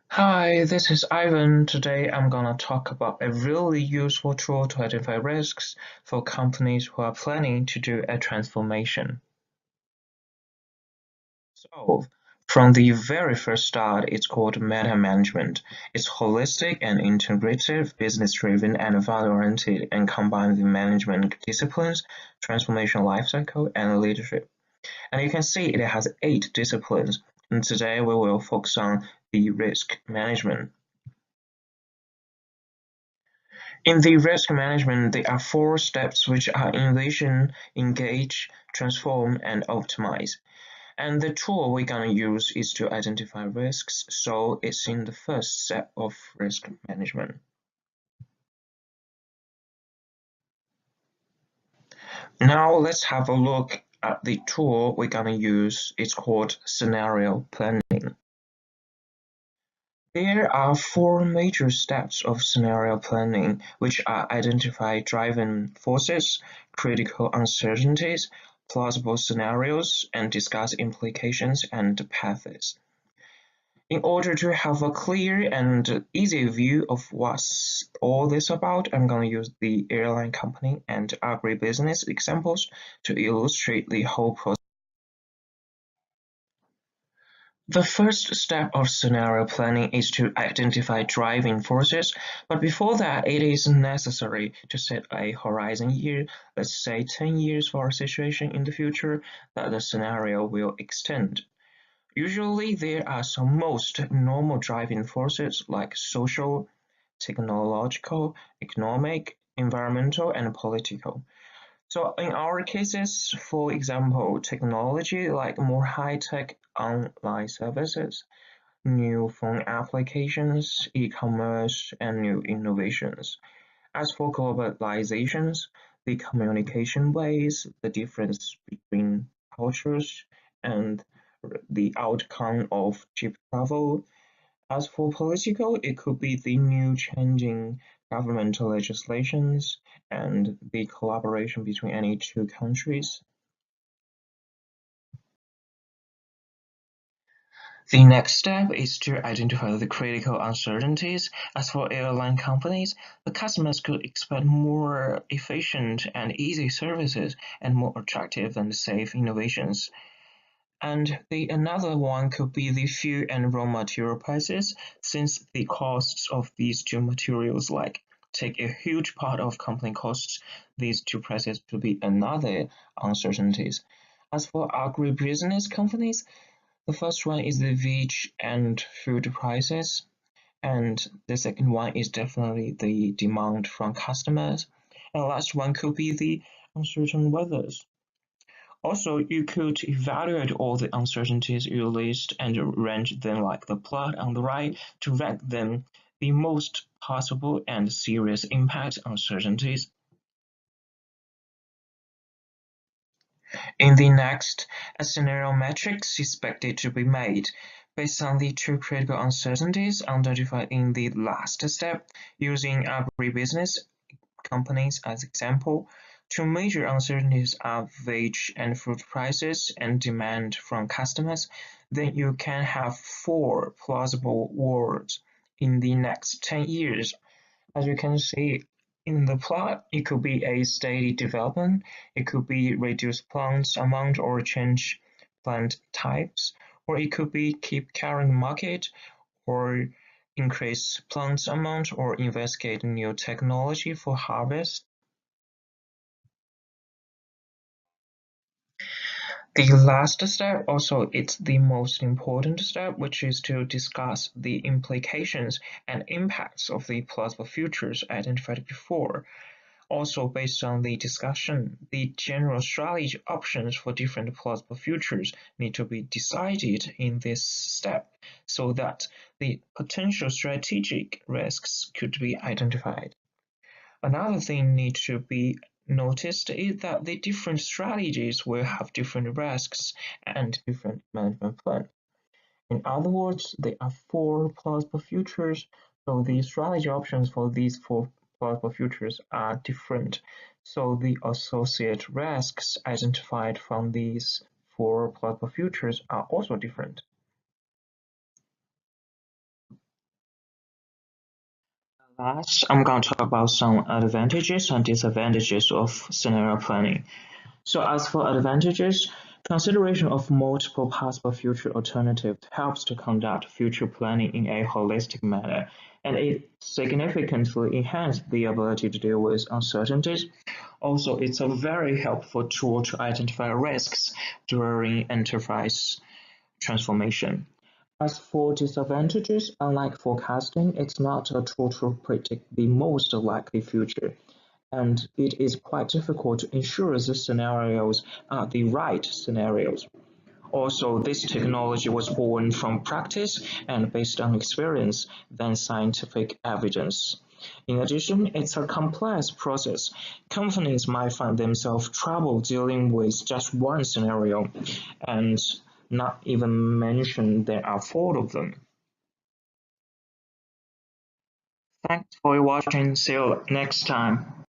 Hi, this is Ivan. Today I'm gonna talk about a really useful tool to identify risks for companies who are planning to do a transformation. So, from the very first start, it's called meta management. It's holistic and integrative, business-driven, and value-oriented, and combines the management disciplines, transformation lifecycle, and leadership. And you can see it has 8 disciplines. And today we will focus on the risk management. In the risk management, there are 4 steps which are envision, engage, transform, and optimize. And the tool we're gonna use is to identify risks, so it's in the first step of risk management. Now let's have a look at the tool we're gonna use. It's called scenario planning. There are 4 major steps of scenario planning, which are identify driving forces, critical uncertainties, plausible scenarios, and discuss implications and paths. In order to have a clear and easy view of what's all this about, I'm going to use the airline company and agribusiness examples to illustrate the whole process. The first step of scenario planning is to identify driving forces, but before that, it is necessary to set a horizon year, let's say 10 years for a situation in the future that the scenario will extend. Usually, there are some most normal driving forces like social, technological, economic, environmental, and political. So in our cases, for example, technology like more high-tech online services, new phone applications, e-commerce, and new innovations. As for globalizations, the communication ways, the difference between cultures, and the outcome of cheap travel. As for political, it could be the new changing governmental legislations and the collaboration between any 2 countries. The next step is to identify the critical uncertainties. As for airline companies, the customers could expect more efficient and easy services and more attractive and safe innovations. And the another one could be the fuel and raw material prices, since the costs of these 2 materials like take a huge part of company costs, these 2 prices could be another uncertainties. As for agribusiness companies, the first one is the veg and food prices, and the second one is definitely the demand from customers. And the last one could be the uncertain weathers. Also, you could evaluate all the uncertainties you list and arrange them like the plot on the right to rank them the most possible and serious impact uncertainties. In the next, a scenario matrix is expected to be made based on the 2 critical uncertainties identified in the last step, using agribusiness companies as example. 2 major uncertainties are wage and food prices and demand from customers. Then you can have 4 plausible worlds in the next 10 years. As you can see in the plot, it could be a steady development, it could be reduce plants amount or change plant types, or it could be keep carrying market or increase plants amount or investigate new technology for harvest. The last step also it's the most important step, which is to discuss the implications and impacts of the plausible futures identified before. Also, based on the discussion, the general strategy options for different plausible futures need to be decided in this step so that the potential strategic risks could be identified. Another thing needs to be noticed is that the different strategies will have different risks and different management plans. In other words, there are 4 plausible futures, so the strategy options for these 4 plausible futures are different. So the associated risks identified from these 4 plausible futures are also different. Last, I'm going to talk about some advantages and disadvantages of scenario planning. So as for advantages, consideration of multiple possible future alternatives helps to conduct future planning in a holistic manner, and it significantly enhances the ability to deal with uncertainties. Also, it's a very helpful tool to identify risks during enterprise transformation. As for disadvantages, unlike forecasting, it's not a tool to predict the most likely future, and it is quite difficult to ensure the scenarios are the right scenarios. Also, this technology was born from practice and based on experience than scientific evidence. In addition, it's a complex process. Companies might find themselves trouble dealing with just one scenario and not even mention there are four of them. Thanks for watching. See you next time.